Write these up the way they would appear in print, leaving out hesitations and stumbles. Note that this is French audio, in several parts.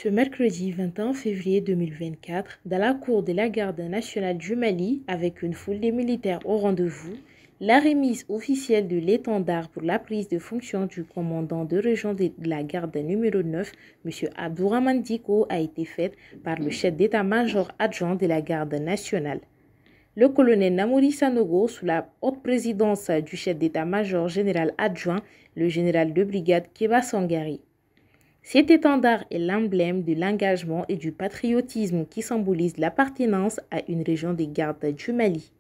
Ce mercredi 21 février 2024, dans la cour de la garde nationale du Mali, avec une foule de militaires au rendez-vous, la remise officielle de l'étendard pour la prise de fonction du commandant de région de la garde numéro 9, M. Abdourahmane Dicko, a été faite par le chef d'état-major adjoint de la garde nationale. Le colonel Namori Sanogo, sous la haute présidence du chef d'état-major général adjoint, le général de brigade Keba Sangari. Cet étendard est l'emblème de l'engagement et du patriotisme qui symbolise l'appartenance à une région des gardes du Mali.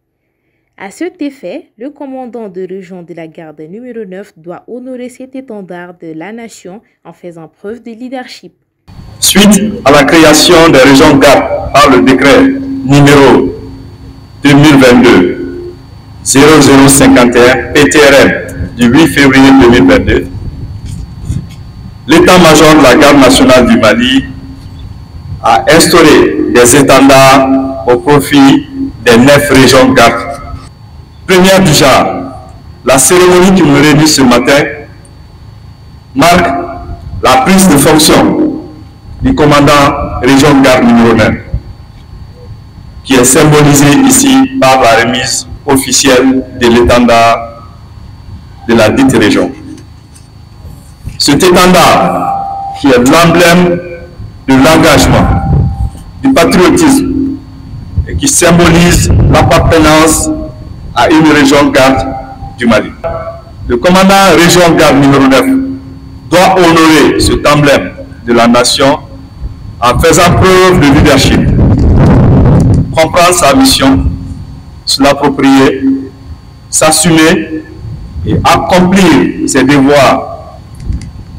À cet effet, le commandant de région de la garde numéro 9 doit honorer cet étendard de la nation en faisant preuve de leadership. Suite à la création des régions gardes par le décret numéro 2022-0051 PTRM du 8 février 2022, l'état-major de la garde nationale du Mali a instauré des étendards au profit des 9 régions gardes. Première du genre, la cérémonie qui nous réunit ce matin marque la prise de fonction du commandant région garde numéro 9, qui est symbolisé ici par la remise officielle de l'étendard de la dite région. Cet étendard, qui est l'emblème de l'engagement, du patriotisme, et qui symbolise l'appartenance à une région garde du Mali. Le commandant région garde numéro 9 doit honorer cet emblème de la nation en faisant preuve de leadership, comprendre sa mission, se l'approprier, s'assumer et accomplir ses devoirs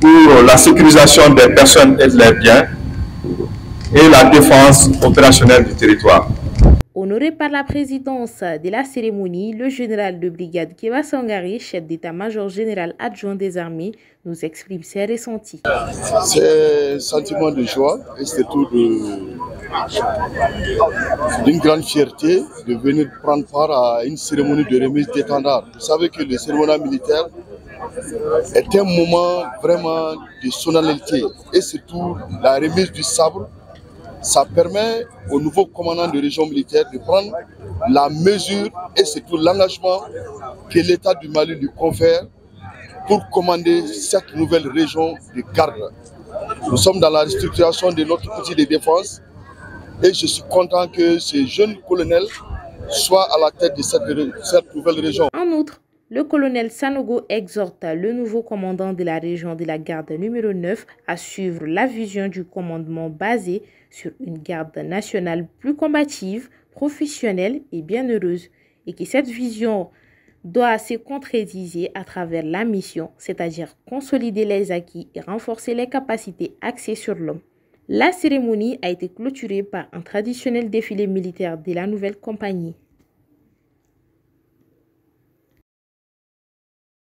pour la sécurisation des personnes et de leurs biens et la défense opérationnelle du territoire. Honoré par la présidence de la cérémonie, le général de brigade Keba Sangari, chef d'état-major général adjoint des armées, nous exprime ses ressentis. C'est un sentiment de joie et surtout d'une grande fierté de venir prendre part à une cérémonie de remise d'étendard. Vous savez que le cérémonial militaire est un moment vraiment de solennité et surtout la remise du sabre. Ça permet au nouveau commandant de région militaire de prendre la mesure et surtout l'engagement que l'État du Mali lui confère pour commander cette nouvelle région de garde. Nous sommes dans la restructuration de notre outil de défense et je suis content que ce jeune colonel soit à la tête de cette nouvelle région. En outre, le colonel Sanogo exhorte le nouveau commandant de la région de la garde numéro 9 à suivre la vision du commandement basée sur une garde nationale plus combative, professionnelle et bienheureuse, et que cette vision doit se concrétiser à travers la mission, c'est-à-dire consolider les acquis et renforcer les capacités axées sur l'homme. La cérémonie a été clôturée par un traditionnel défilé militaire de la nouvelle compagnie.